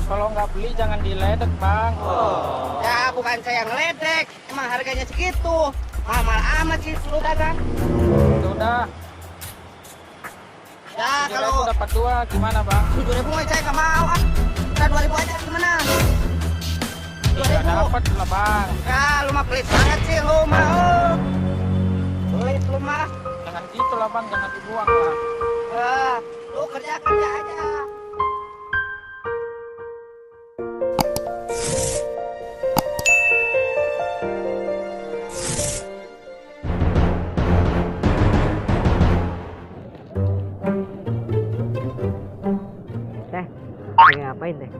Kalau nggak beli jangan diledek, Bang. Ya bukan saya ngeledek, emang harganya segitu. Mahal amat sih lu dagang. Udah, Ya 7.000 kalau dapat 2, gimana, Bang? 7.000 saya nggak mau. Udah 2.000 aja gimana? Nggak 2.000. dapat lah, Bang. Ya lu mah pelit banget sih lu mah. Pelit lu mah. Jangan gitu lah, Bang. Jangan dibuang lah. Lu kerja aja. Teh, lagi ngapain teh?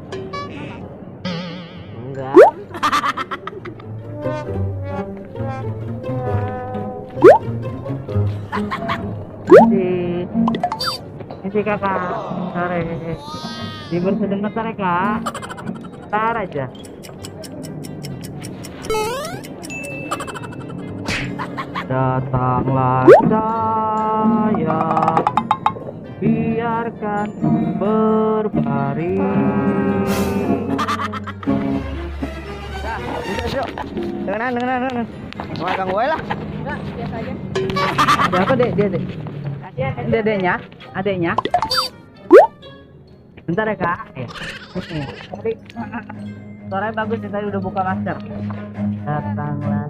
Enggak. Ini kakak, sore. Libur sebentar ya kak. Ntar aja. Datanglah saya, biarkan berbaring. Dengeran. Mau ganggu gue lah. Enggak, biasa aja. Siapa dek? Dia. Dedeknya, adeknya. Bentar ya kak. Tadi suaranya bagus nih, tadi udah buka masker. Datanglah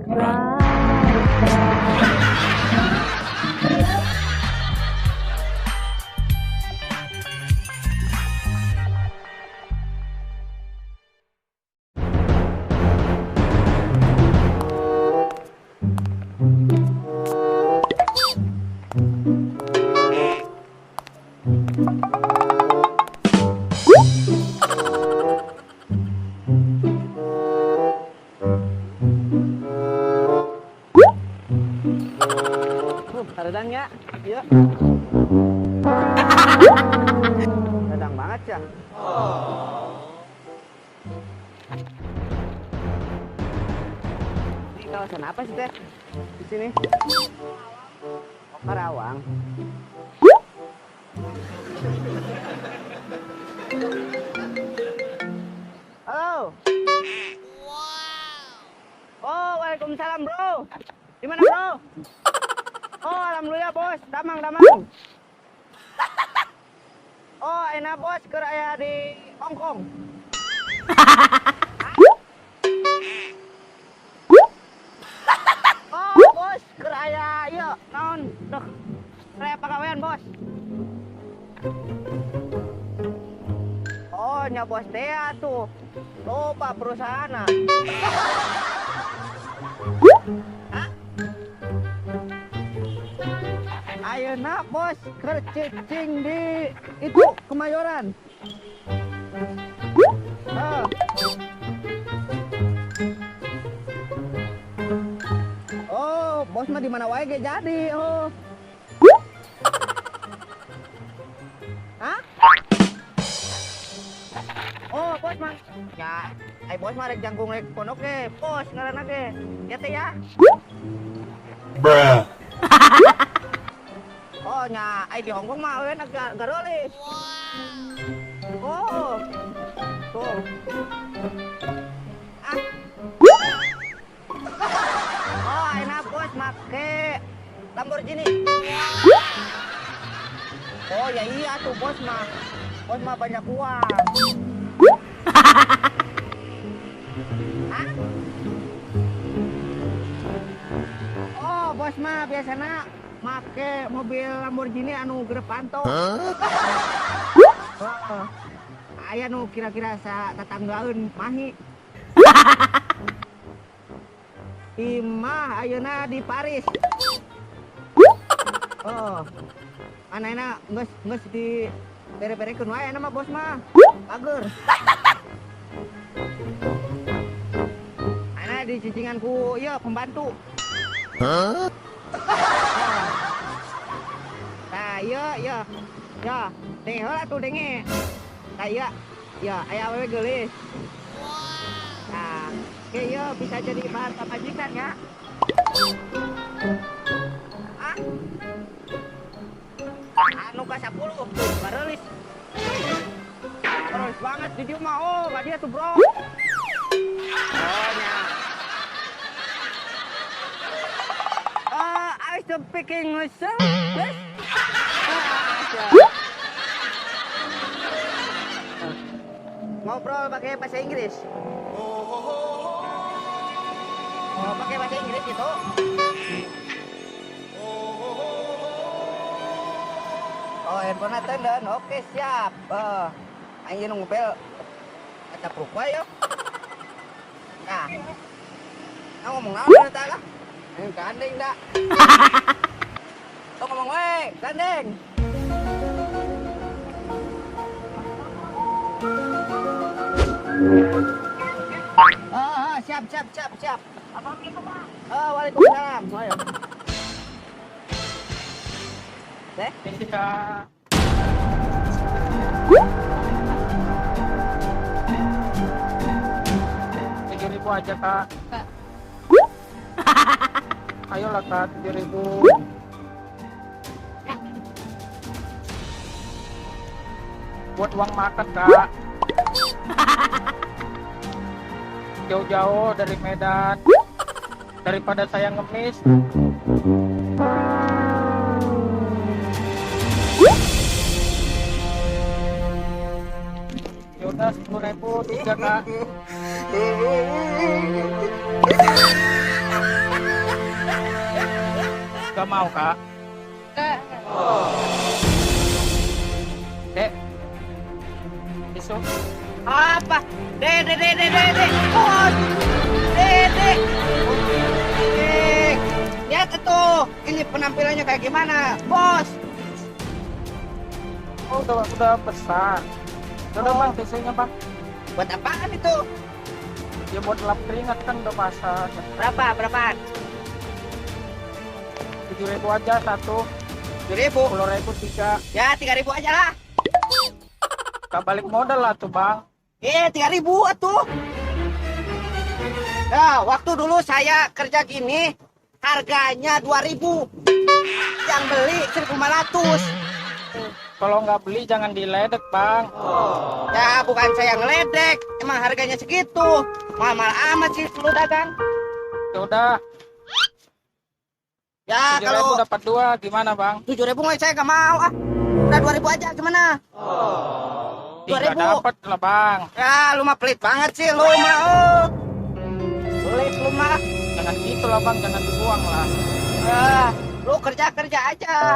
Dadang ya? Iya. Dadang banget ya. Ini kawasan apa sih teh? Di sini? Oh, Karawang. Halo. Oh, waalaikumsalam bro. Gimana bro? Oh, alhamdulillah bos, damang. Oh, enak bos, keraya di Hongkong. Oh, bos, keraya, iya, naon, deh, keraya pegawaian bos. Oh, nya bos Dea tuh, lupa perusahaan. Ayeuna bos kercicing di itu Kemayoran. Oh, bos mah di mana wae ge jadi. Oh. Hah? Oh, bos mah. Ya, bos mah rek jangkung rek pondok ge. Bos ngaranna ge. Ya teh ya. Bruh. Oh, nya di Hongkong mah enak garolis. Oh. Tuh. Oh, enak bos make Lamborghini. Oh, ya iya tuh bos mah. Bos mah banyak uang. Hah? Oh, bos mah biasanya make mobil Lamborghini anu gerep panto. Aya nu kira-kira sa tetanggaeun mahi. Imah ayeuna di Paris. Oh. Anana geus di bere-berekeun wae nama bos mah. Bager. Ana di cicingan ku ieu pembantu. Huh? Nah, iya. Ya, denge heula tuh denge. Nah, iya. Ya, aya awewe geulis. Nah, oke iya bisa jadi bahan papajikan ya. Ah? Anu ka 10 tuh, bareulis. Terus banget di dia mah. Oh, gak dia tuh bro. Oh, nya. I speaking myself. Ngobrol pakai bahasa Inggris. Oh, pakai bahasa Inggris itu. Oh, handphone attendant. Oke, siap. Anjing ngupel. Ada perupa ya. Nah. Nah, ngomong apa tak lah? Gandeng dah. Tuh ngomong, weh, gandeng. Siap. Apa itu, Pak? Waalaikumsalam. Ayo. Ini Kak. Rp7.000 aja Kak. Ayolah Kak, 7.000. Buat uang makan Kak. Jauh-jauh dari Medan, daripada saya ngemis. Yaudah 10.000 tiga Kak. Gak mau Kak? Dek, besok Apa? Dek. Bos. Dek. Lihat tuh, ini penampilannya kayak gimana, bos? oh, udah besar. Udah Bang, tisunya Bang. Buat apaan itu? Ya buat lap keringat kan udah basah. Berapaan? 7.000 aja satu. 7.000. 10.000 tiga. Ya, 3.000 aja lah. Gak balik modal lah tuh Bang. 3.000 atuh. Nah, waktu dulu saya kerja gini, harganya 2.000. Yang beli 1.500. Kalau nggak beli jangan diledek Bang. Ya, bukan saya ngeledek. Emang harganya segitu. Mahal amat sih lu dagang. Ya udah. Ya, 7.000 kalau dapat 2 gimana Bang? 7.000 mah saya nggak mau ah. Udah 2.000 aja gimana? 3 2.000. dapat lah Bang. Ya, lu mah pelit banget sih lu mah. Oh. Pelit lu mah. Jangan gitu lah Bang, jangan dibuang lah. Lu kerja aja.